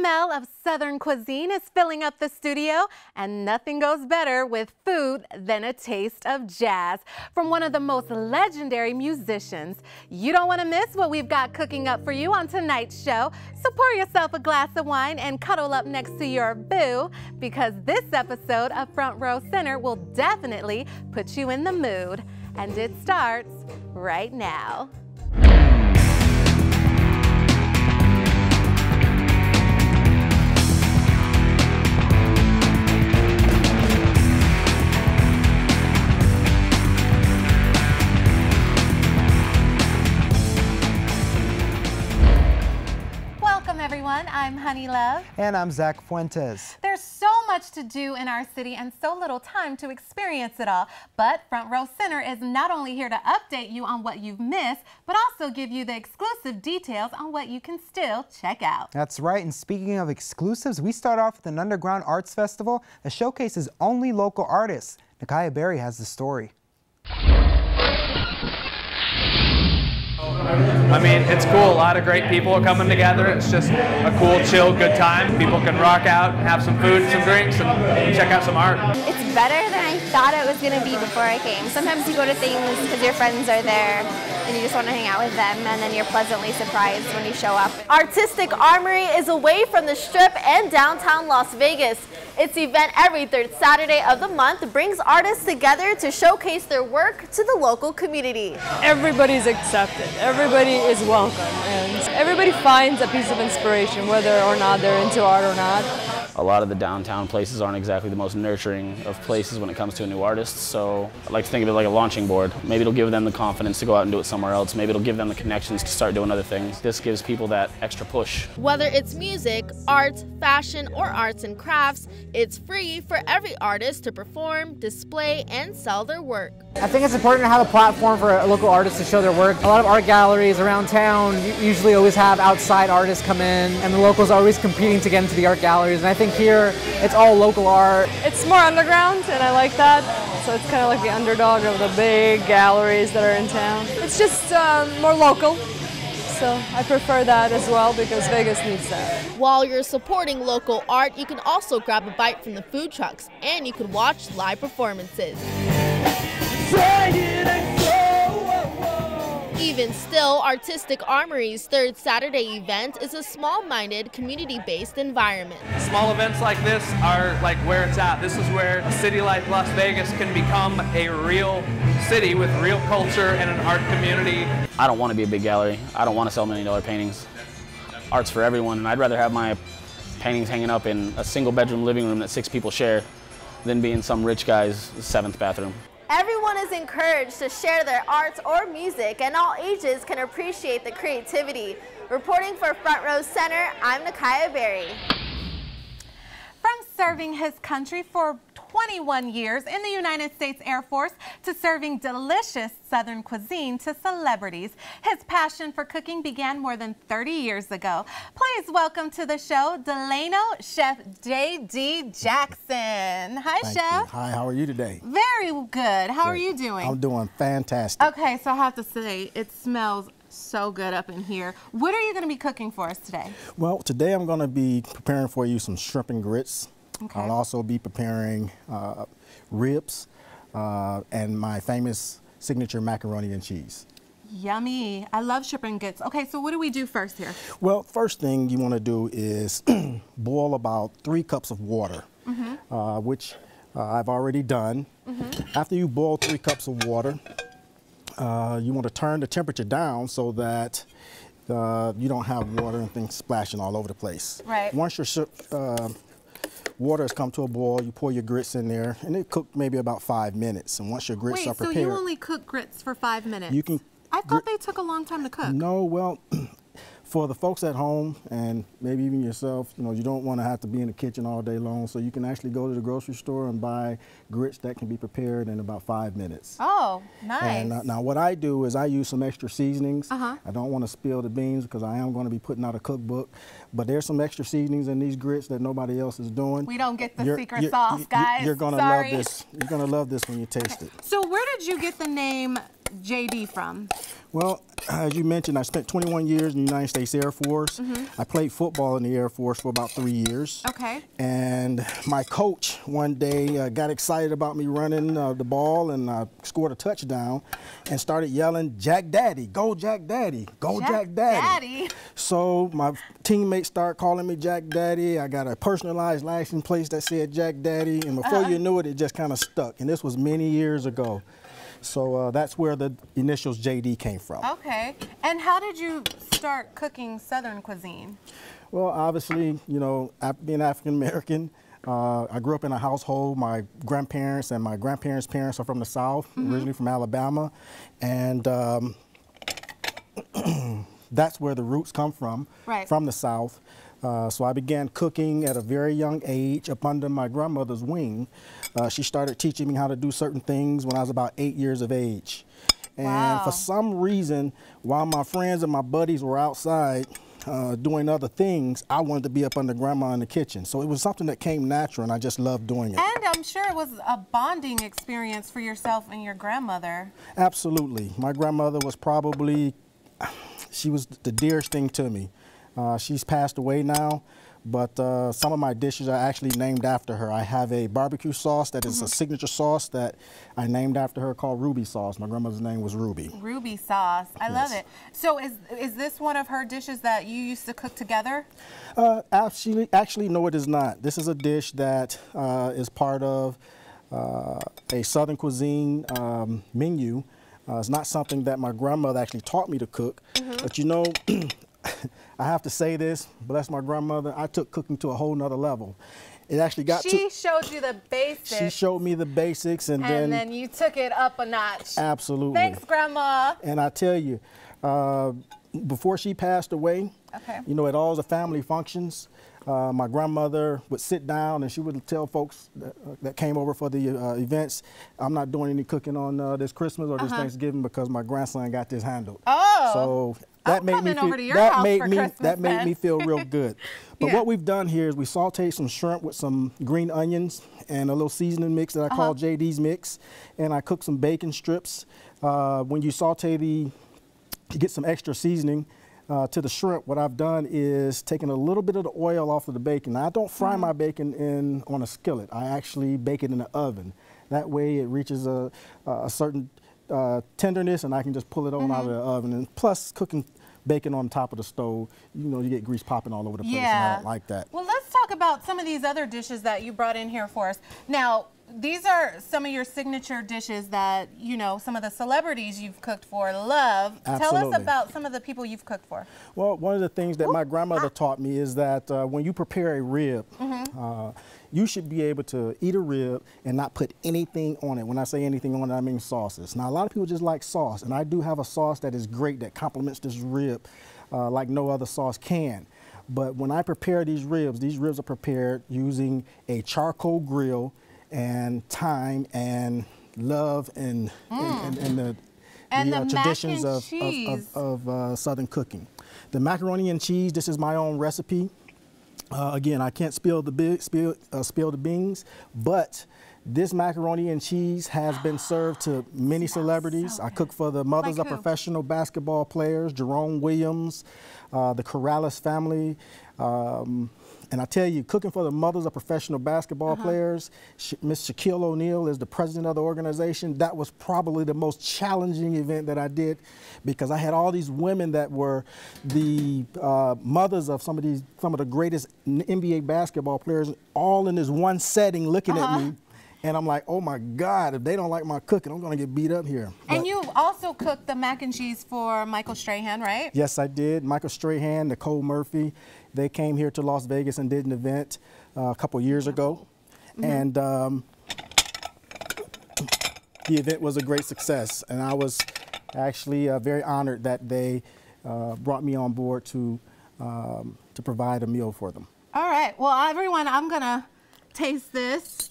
smell of Southern cuisine is filling up the studio, and nothing goes better with food than a taste of jazz from one of the most legendary musicians. You don't want to miss what we've got cooking up for you on tonight's show, so pour yourself a glass of wine and cuddle up next to your boo, because this episode of Front Row Center will definitely put you in the mood. And it starts right now. Everyone, I'm Honey Love. And I'm Zach Fuentes. There's so much to do in our city and so little time to experience it all. But Front Row Center is not only here to update you on what you've missed, but also give you the exclusive details on what you can still check out. That's right, and speaking of exclusives, we start off with an underground arts festival that showcases only local artists. Nakaya Berry has the story. I mean, it's cool. A lot of great people are coming together. It's just a cool, chill, good time. People can rock out, have some food, some drinks, and check out some art. It's better than I thought it was going to be before I came. Sometimes you go to things because your friends are there and you just want to hang out with them, and then you're pleasantly surprised when you show up. Artistic Armory is away from the Strip and downtown Las Vegas. Its event every third Saturday of the month brings artists together to showcase their work to the local community. Everybody's accepted, everybody is welcome, and everybody finds a piece of inspiration, whether or not they're into art or not. A lot of the downtown places aren't exactly the most nurturing of places when it comes to a new artist, so I like to think of it like a launching board. Maybe it'll give them the confidence to go out and do it somewhere else. Maybe it'll give them the connections to start doing other things. This gives people that extra push. Whether it's music, art, fashion, or arts and crafts, it's free for every artist to perform, display, and sell their work. I think it's important to have a platform for a local artist to show their work. A lot of art galleries around town usually always have outside artists come in, and the locals are always competing to get into the art galleries. And I think here, it's all local art. It's more underground, and I like that. So it's kind of like the underdog of the big galleries that are in town. It's just more local. So I prefer that as well because Vegas needs that. While you're supporting local art, you can also grab a bite from the food trucks, and you can watch live performances. Even still, Artistic Armory's third Saturday event is a small-minded, community-based environment. Small events like this are like where it's at. This is where a city like Las Vegas can become a real city with real culture and an art community. I don't want to be a big gallery. I don't want to sell million-dollar paintings. Art's for everyone, and I'd rather have my paintings hanging up in a single-bedroom living room that 6 people share than be in some rich guy's 7th bathroom. Everyone is encouraged to share their art or music, and all ages can appreciate the creativity. Reporting for Front Row Center, I'm Nakaya Berry. From serving his country for 21 years in the United States Air Force to serving delicious Southern cuisine to celebrities, his passion for cooking began more than 30 years ago. Please welcome to the show, Delano Chef Dede Jackson. Hi, Thank Chef. you. Hi, how are you today? Very good. How are Great. you doing? I'm doing fantastic. Okay, so I have to say, it smells so good up in here. What are you going to be cooking for us today? Well, today I'm going to be preparing for you some shrimp and grits. Okay. I'll also be preparing ribs and my famous signature macaroni and cheese. Yummy. I love shrimp and grits. Okay, so what do we do first here? Well, first thing you want to do is boil about 3 cups of water, which I've already done. After you boil 3 cups of water, you want to turn the temperature down so that you don't have water and things splashing all over the place. Right. Once your water has come to a boil, you pour your grits in there, and it cook maybe about 5 minutes. And once your grits are prepared, so you only cook grits for 5 minutes? You can. I thought they took a long time to cook. No, well, for the folks at home and maybe even yourself, you know, you don't want to have to be in the kitchen all day long, so you can actually go to the grocery store and buy grits that can be prepared in about 5 minutes. Oh, nice. And now what I do is I use some extra seasonings. Uh-huh. I don't want to spill the beans because I am going to be putting out a cookbook, but there's some extra seasonings in these grits that nobody else is doing. We don't get the secret sauce, guys. You're going to love this. You're going to love this when you taste it. So where did you get the name JD from? Well, as you mentioned, I spent 21 years in the United States Air Force. I played football in the Air Force for about 3 years. Okay. And my coach one day got excited about me running the ball, and I scored a touchdown and started yelling, "Jack Daddy, go Jack Daddy, go Jack Daddy." So my teammates start calling me Jack Daddy. I got a personalized license plate that said Jack Daddy, and before you knew it, it just kind of stuck. And this was many years ago. So that's where the initials JD came from. Okay. And how did you start cooking Southern cuisine? Well, obviously, you know, being African American, I grew up in a household. My grandparents and my grandparents' parents are from the South, originally from Alabama. And that's where the roots come from, from the South. So I began cooking at a very young age up under my grandmother's wing. She started teaching me how to do certain things when I was about 8 years of age. And for some reason, while my friends and my buddies were outside doing other things, I wanted to be up under grandma in the kitchen. So it was something that came natural, and I just loved doing it. And I'm sure it was a bonding experience for yourself and your grandmother. Absolutely. My grandmother was probably, she was the dearest thing to me. She's passed away now, but some of my dishes are actually named after her. I have a barbecue sauce that is a signature sauce that I named after her called Ruby sauce. My grandmother's name was Ruby. Ruby sauce. I love it. So is this one of her dishes that you used to cook together? Actually, no, it is not. This is a dish that is part of a Southern cuisine menu. It's not something that my grandmother actually taught me to cook, but you know, I have to say this, bless my grandmother, I took cooking to a whole nother level. It actually got She showed you the basics. She showed me the basics, and then you took it up a notch. Absolutely. Thanks, Grandma. And I tell you, before she passed away, you know, at all the family functions, my grandmother would sit down and she would tell folks that came over for the events, I'm not doing any cooking on this Christmas or this Thanksgiving because my grandson got this handled. Oh. So that made me feel real good. But what we've done here is we sauteed some shrimp with some green onions and a little seasoning mix that I call JD's mix, and I cooked some bacon strips. When you saute you get some extra seasoning to the shrimp. What I've done is taken a little bit of the oil off of the bacon. Now, I don't fry my bacon on a skillet. I actually bake it in the oven. That way it reaches a certain tenderness, and I can just pull it on out of the oven. And plus, cooking bacon on top of the stove, you know, you get grease popping all over the place, and I don't like that. Well, let's talk about some of these other dishes that you brought in here for us. Now, these are some of your signature dishes that, you know, some of the celebrities you've cooked for love. Absolutely. Tell us about some of the people you've cooked for. Well, one of the things that my grandmother taught me is that when you prepare a rib, you should be able to eat a rib and not put anything on it. When I say anything on it, I mean sauces. Now, a lot of people just like sauce, and I do have a sauce that is great that complements this rib like no other sauce can. But when I prepare these ribs are prepared using a charcoal grill and thyme and love and the traditions of Southern cooking. The macaroni and cheese, this is my own recipe. Again, I can't spill the beans, but this macaroni and cheese has been served to many celebrities. I cook for the mothers of professional basketball players, Jerome Williams, the Corrales family. And I tell you, cooking for the mothers of professional basketball players, Miss Shaquille O'Neal is the president of the organization. That was probably the most challenging event that I did because I had all these women that were the mothers of some of the greatest NBA basketball players, all in this one setting looking at me. And I'm like, oh my God, if they don't like my cooking, I'm gonna get beat up here. And you also cooked the mac and cheese for Michael Strahan, right? Yes, I did. Michael Strahan, Nicole Murphy, they came here to Las Vegas and did an event a couple years ago. And the event was a great success. And I was actually very honored that they brought me on board to provide a meal for them. All right, well, everyone, I'm gonna taste this.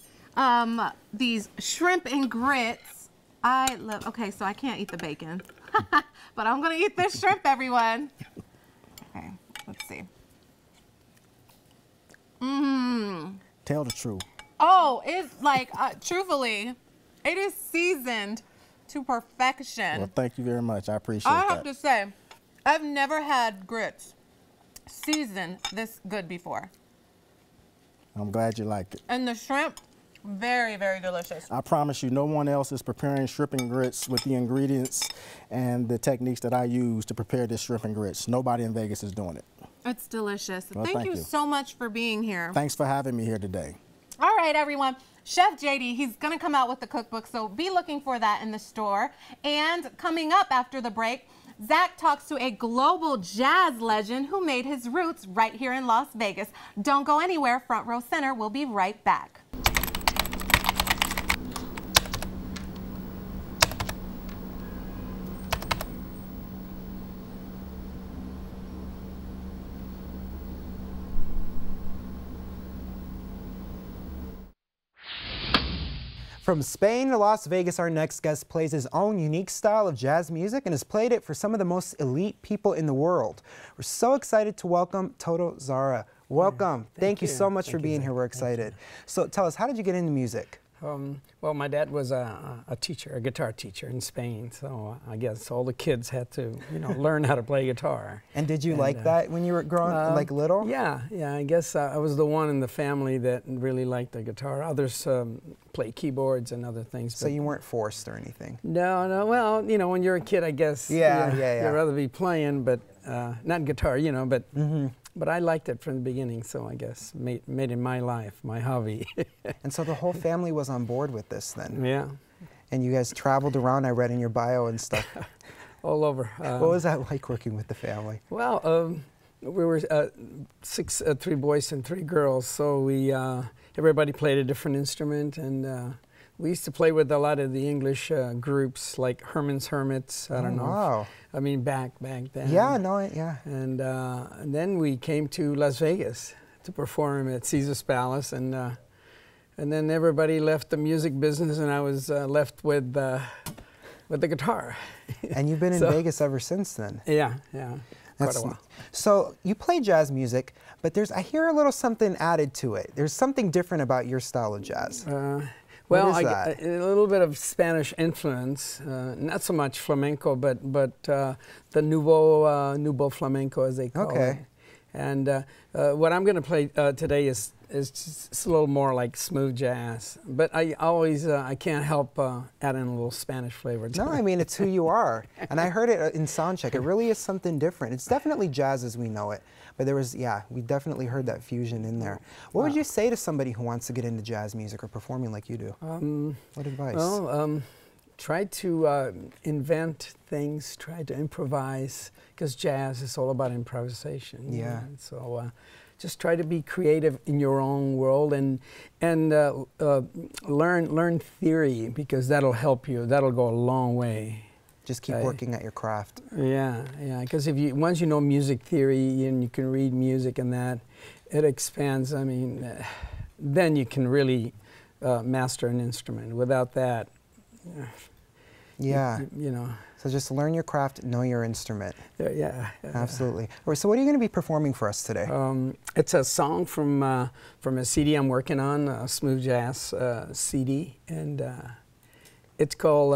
These shrimp and grits. I love, okay, so I can't eat the bacon, but I'm gonna eat this shrimp, everyone. Okay, let's see. Tell the truth. Oh, it's like, truthfully, it is seasoned to perfection. Well, thank you very much. I appreciate I that. have to say, I've never had grits seasoned this good before. I'm glad you like it. And the shrimp, very, very delicious. I promise you, no one else is preparing shrimp and grits with the ingredients and the techniques that I use to prepare this shrimp and grits. Nobody in Vegas is doing it. It's delicious. Well, thank you so much for being here. Thanks for having me here today. All right, everyone. Chef JD, he's going to come out with the cookbook, so be looking for that in the store. And coming up after the break, Zach talks to a global jazz legend who made his roots right here in Las Vegas. Don't go anywhere. Front Row Center. We'll be right back. From Spain to Las Vegas, our next guest plays his own unique style of jazz music and has played it for some of the most elite people in the world. We're so excited to welcome Toto Zara. Welcome. Thank you so much for being here. We're excited. So tell us, how did you get into music? Well, my dad was a teacher, a guitar teacher in Spain, so I guess all the kids had to, learn how to play guitar. And did you like that when you were growing, like little? Yeah, I guess I was the one in the family that really liked the guitar. Others play keyboards and other things. So you weren't forced or anything? No. Well, when you're a kid, I guess you'd rather be playing, but not guitar, but. But I liked it from the beginning, so I guess made it my life, my hobby. And so the whole family was on board with this then? Yeah. And you guys traveled around, I read in your bio and stuff. All over. What was that like working with the family? Well, we were 3 boys and 3 girls, so we everybody played a different instrument, and we used to play with a lot of the English groups like Herman's Hermits. I don't know. Wow. I mean, back then. Yeah, yeah. And then we came to Las Vegas to perform at Caesar's Palace, and then everybody left the music business, and I was left with the guitar. And you've been in Vegas ever since then? Yeah, quite a while. So you play jazz music, but I hear a little something added to it. There's something different about your style of jaz. Well, a little bit of Spanish influence, not so much flamenco, but the nouveau flamenco, as they call it. And what I'm going to play today is just a little more like smooth jazz. But I always I can't help adding a little Spanish flavor to it. No, I mean, it's who you are. And I heard it in soundcheck. It really is something different. It's definitely jazz as we know it. But there was, we definitely heard that fusion in there. What would you say to somebody who wants to get into jazz music or performing like you do? What advice? Well, try to invent things, try to improvise, because jazz is all about improvisation. Yeah. So just try to be creative in your own world and learn theory, because that'll help you. That'll go a long way. Just keep working at your craft. Yeah, because once you know music theory and you can read music and that, it expands. I mean, then you can really master an instrument. Without that, So just learn your craft, know your instrument. Yeah. Absolutely. All right, so what are you going to be performing for us today? It's a song from a CD I'm working on, a smooth jazz CD, and it's called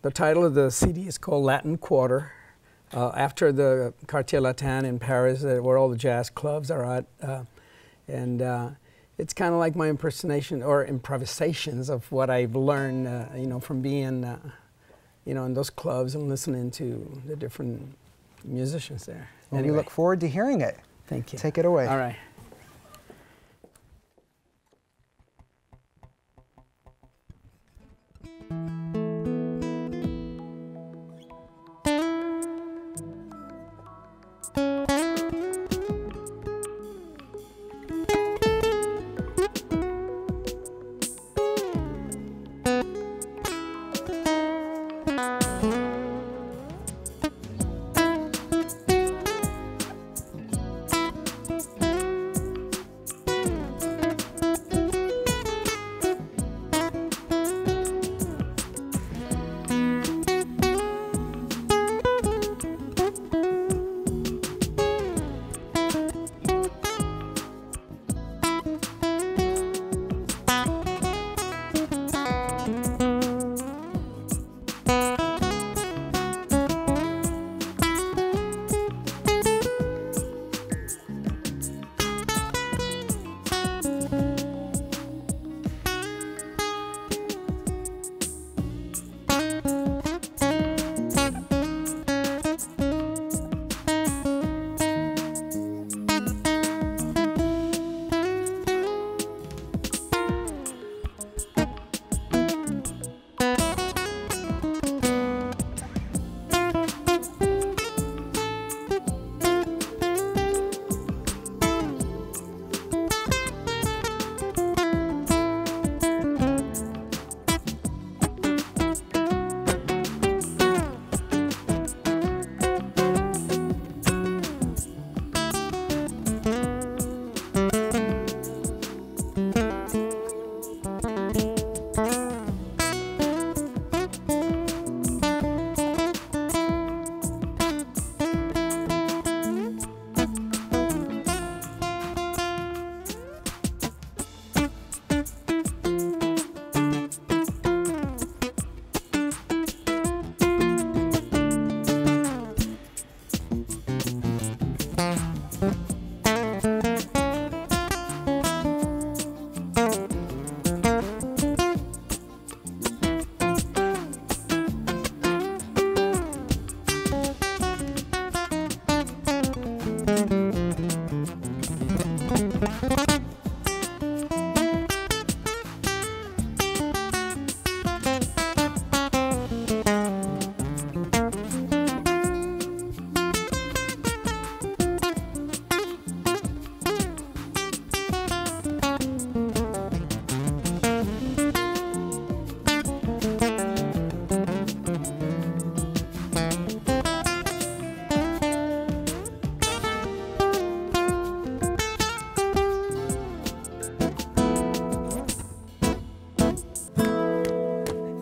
the title of the CD is called Latin Quarter, after the Quartier Latin in Paris, where all the jazz clubs are at. And it's kind of like my impersonation or improvisations of what I've learned, from being, in those clubs and listening to the different musicians there. Well, anyway. we look forward to hearing it. Thank you. Take it away. All right.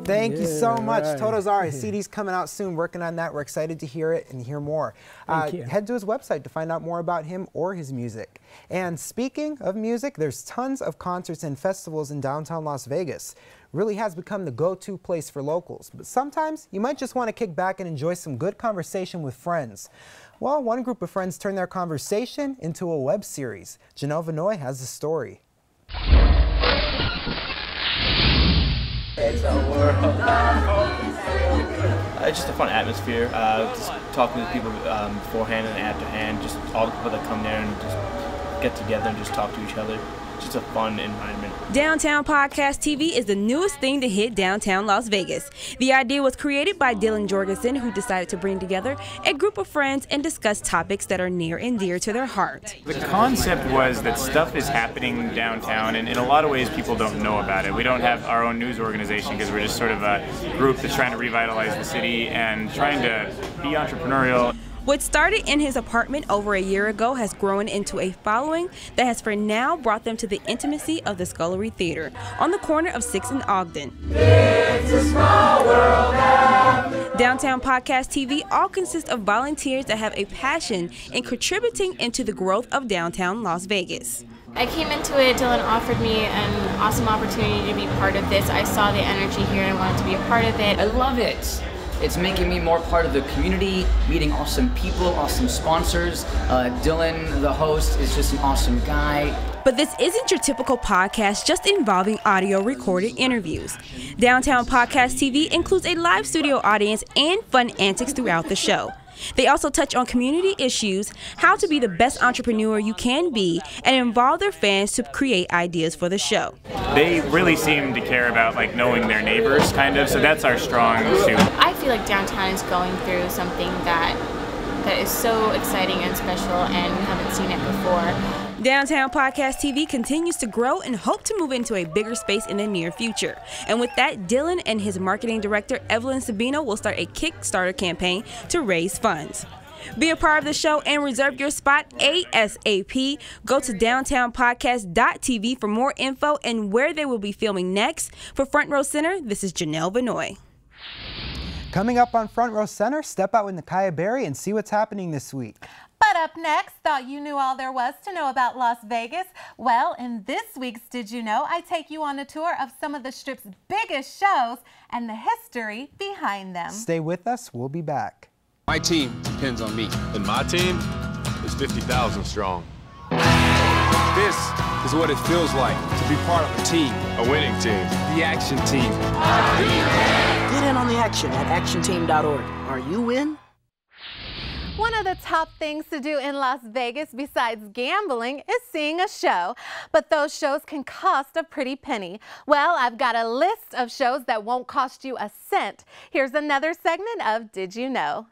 Thank you so much. Toto Zara, CD's coming out soon, working on that. We're excited to hear it and hear more. Thank you. Head to his website to find out more about him or his music. And speaking of music, there's tons of concerts and festivals in downtown Las Vegas. Really has become the go-to place for locals. But sometimes you might just want to kick back and enjoy some good conversation with friends. Well, one group of friends turned their conversation into a web series. Janelle Vinoy has the story. It's just a fun atmosphere. Just talking to people beforehand and afterhand. Just all the people that come there and just get together and just talk to each other. Just a fun environment. Downtown Podcast TV is the newest thing to hit downtown Las Vegas. The idea was created by Dylan Jorgensen, who decided to bring together a group of friends and discuss topics that are near and dear to their heart. The concept was that stuff is happening downtown, and in a lot of ways people don't know about it. We don't have our own news organization because we're just sort of a group that's trying to revitalize the city and trying to be entrepreneurial. What started in his apartment over a year ago has grown into a following that has for now brought them to the intimacy of the Scullery Theater on the corner of 6th and Ogden. It's a small world now. Downtown Podcast TV all consists of volunteers that have a passion in contributing into the growth of downtown Las Vegas. I came into it, Dylan offered me an awesome opportunity to be part of this. I saw the energy here and I wanted to be a part of it. I love it. It's making me more part of the community, meeting awesome people, awesome sponsors. Dylan, the host, is just an awesome guy. But this isn't your typical podcast just involving audio recorded interviews. Downtown Podcast TV includes a live studio audience and fun antics throughout the show. They also touch on community issues, how to be the best entrepreneur you can be, and involve their fans to create ideas for the show. They really seem to care about like knowing their neighbors, kind of, so that's our strong suit. I feel like downtown is going through something that is so exciting and special, and we haven't seen it before. Downtown Podcast TV continues to grow and hope to move into a bigger space in the near future. And with that, Dylan and his marketing director, Evelyn Sabino, will start a Kickstarter campaign to raise funds. Be a part of the show and reserve your spot ASAP. Go to downtownpodcast.tv for more info and where they will be filming next. For Front Row Center, this is Janelle Vinoy. Coming up on Front Row Center, step out with Nakaya Berry and see what's happening this week. But up next, thought you knew all there was to know about Las Vegas? Well, in this week's Did You Know, I take you on a tour of some of the Strip's biggest shows and the history behind them. Stay with us, we'll be back. My team depends on me. And my team is 50,000 strong. This is what it feels like to be part of a team. A winning team. The Action Team. Get in on the action at actionteam.org. Are you in? One of the top things to do in Las Vegas besides gambling is seeing a show. But those shows can cost a pretty penny. Well, I've got a list of shows that won't cost you a cent. Here's another segment of Did You Know?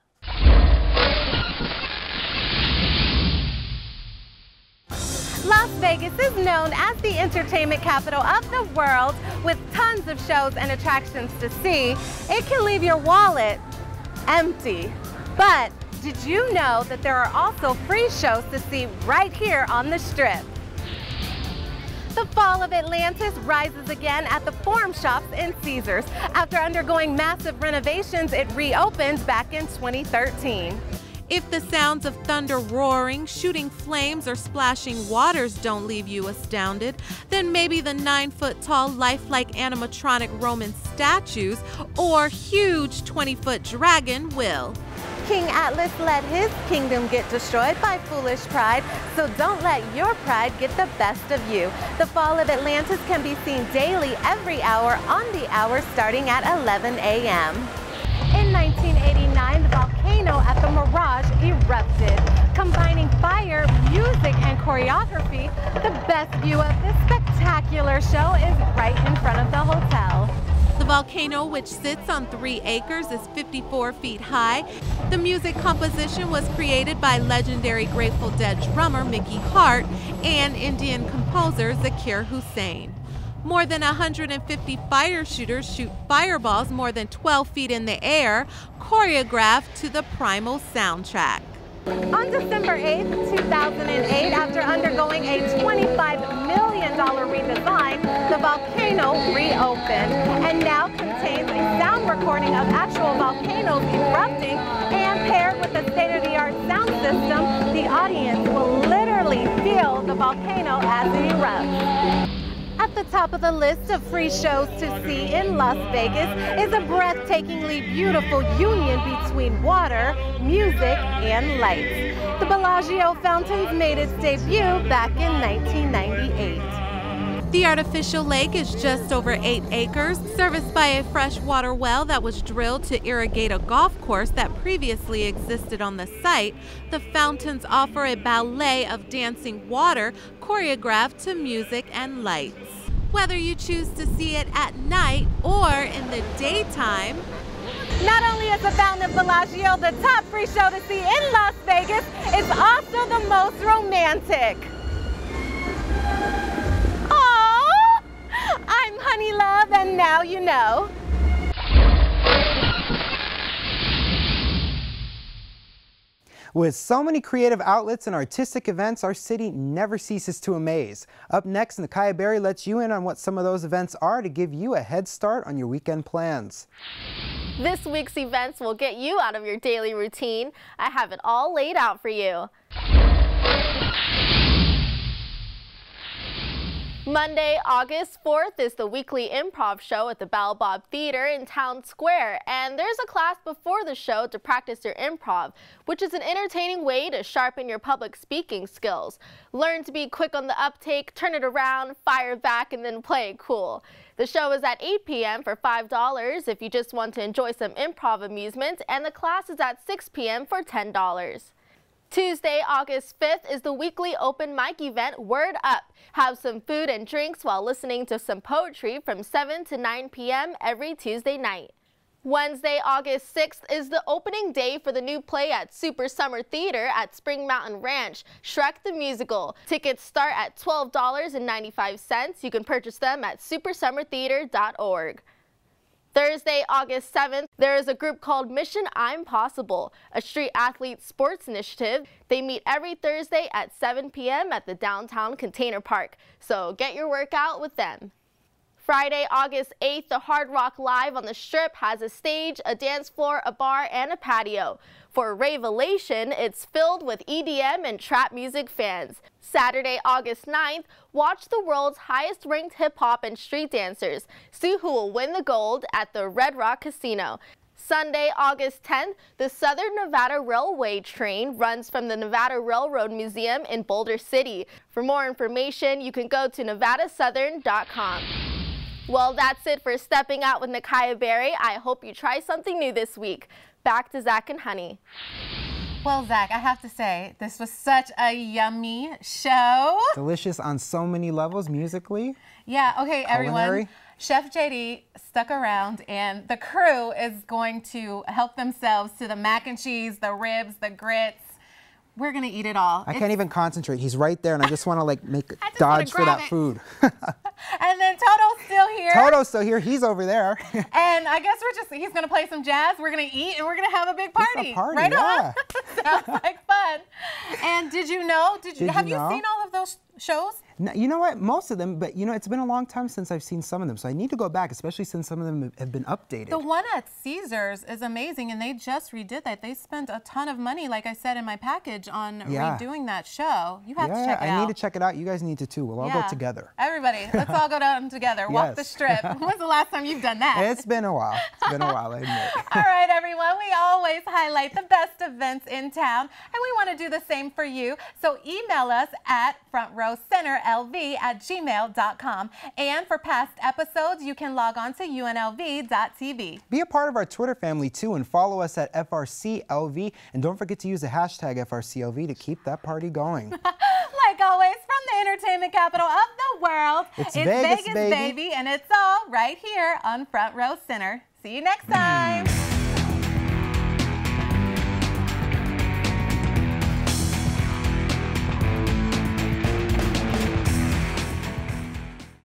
Las Vegas is known as the entertainment capital of the world with tons of shows and attractions to see. It can leave your wallet empty. But did you know that there are also free shows to see right here on the Strip? The Fall of Atlantis rises again at the Forum Shops in Caesars. After undergoing massive renovations, it reopened back in 2013. If the sounds of thunder roaring, shooting flames, or splashing waters don't leave you astounded, then maybe the 9-foot-tall lifelike animatronic Roman statues or huge 20-foot dragon will. King Atlas let his kingdom get destroyed by foolish pride, so don't let your pride get the best of you. The Fall of Atlantis can be seen daily, every hour, on the hour starting at 11 a.m. In 1989, the volcano at the Mirage erupted. Combining fire, music, and choreography, the best view of this spectacular show is right in front of the hotel. The volcano, which sits on 3 acres, is 54 feet high. The music composition was created by legendary Grateful Dead drummer Mickey Hart and Indian composer Zakir Hussain. More than 150 fire shooters shoot fireballs more than 12 feet in the air, choreographed to the Primal soundtrack. On December 8, 2008, after undergoing a $25 million redesign, the volcano reopened and now contains a recording of actual volcanoes erupting, and paired with a state-of-the-art sound system, the audience will literally feel the volcano as it erupts. At the top of the list of free shows to see in Las Vegas is a breathtakingly beautiful union between water, music, and lights. The Bellagio Fountains made its debut back in 1998. The artificial lake is just over 8 acres, serviced by a freshwater well that was drilled to irrigate a golf course that previously existed on the site. The fountains offer a ballet of dancing water choreographed to music and lights. Whether you choose to see it at night or in the daytime, not only is the Fountain of Bellagio the top free show to see in Las Vegas, it's also the most romantic. I'm Honey Love, and now you know. With so many creative outlets and artistic events, our city never ceases to amaze. Up next, Nakaya Berry lets you in on what some of those events are to give you a head start on your weekend plans. This week's events will get you out of your daily routine. I have it all laid out for you. Monday, August 4th is the weekly improv show at the Baobab Theater in Town Square, and there's a class before the show to practice your improv, which is an entertaining way to sharpen your public speaking skills. Learn to be quick on the uptake, turn it around, fire back, and then play it cool. The show is at 8 p.m. for $5 if you just want to enjoy some improv amusement, and the class is at 6 p.m. for $10. Tuesday, August 5th is the weekly open mic event Word Up. Have some food and drinks while listening to some poetry from 7 to 9 p.m. every Tuesday night. Wednesday, August 6th is the opening day for the new play at Super Summer Theater at Spring Mountain Ranch, Shrek the Musical. Tickets start at $12.95. You can purchase them at supersummertheater.org. Thursday, August 7th, there is a group called Mission I'm Possible, a street athlete sports initiative. They meet every Thursday at 7 p.m. at the downtown Container Park, so get your workout with them. Friday, August 8th, the Hard Rock Live on the Strip has a stage, a dance floor, a bar, and a patio. For Ravelation, it's filled with EDM and trap music fans. Saturday, August 9th, watch the world's highest-ranked hip-hop and street dancers. See who will win the gold at the Red Rock Casino. Sunday, August 10th, the Southern Nevada Railway train runs from the Nevada Railroad Museum in Boulder City. For more information, you can go to nevadasouthern.com. Well, that's it for Stepping Out with Nakaya Berry. I hope you try something new this week. Back to Zach and Honey. Well, Zach, I have to say, this was such a yummy show. Delicious on so many levels, musically. Yeah, okay, culinary. Everyone. Chef JD stuck around, and the crew is going to help themselves to the mac and cheese, the ribs, the grits. We're going to eat it all. I can't even concentrate. He's right there, and I just want to like make a dodge for that food. And then Toto's still here. Toto's still here. He's over there. And I guess he's going to play some jazz. We're going to eat, and we're going to have a big party. It's a party, right yeah. on? Sounds like fun. And did you know? Have you seen all of those shows? No, you know what? Most of them, but you know, it's been a long time since I've seen some of them, so I need to go back, especially since some of them have been updated. The one at Caesars is amazing, and they just redid that. They spent a ton of money, like I said in my package, on redoing that show. You have to check it out. I need to check it out. You guys need to too. We'll all go together. Everybody, let's all go down together. Walk the strip. When's the last time you've done that? It's been a while. It's been a while, I admit. All right, everyone. We always highlight the best events in town, and we want to do the same for you. So email us at frontrowcenterlv@gmail.com. And for past episodes, you can log on to unlv.tv. Be a part of our Twitter family too, and follow us at FRCLV. And don't forget to use the hashtag FRCLV to keep that party going. Like always, from the entertainment capital of the world, it's Vegas, baby, and it's all right here on Front Row Center. See you next time.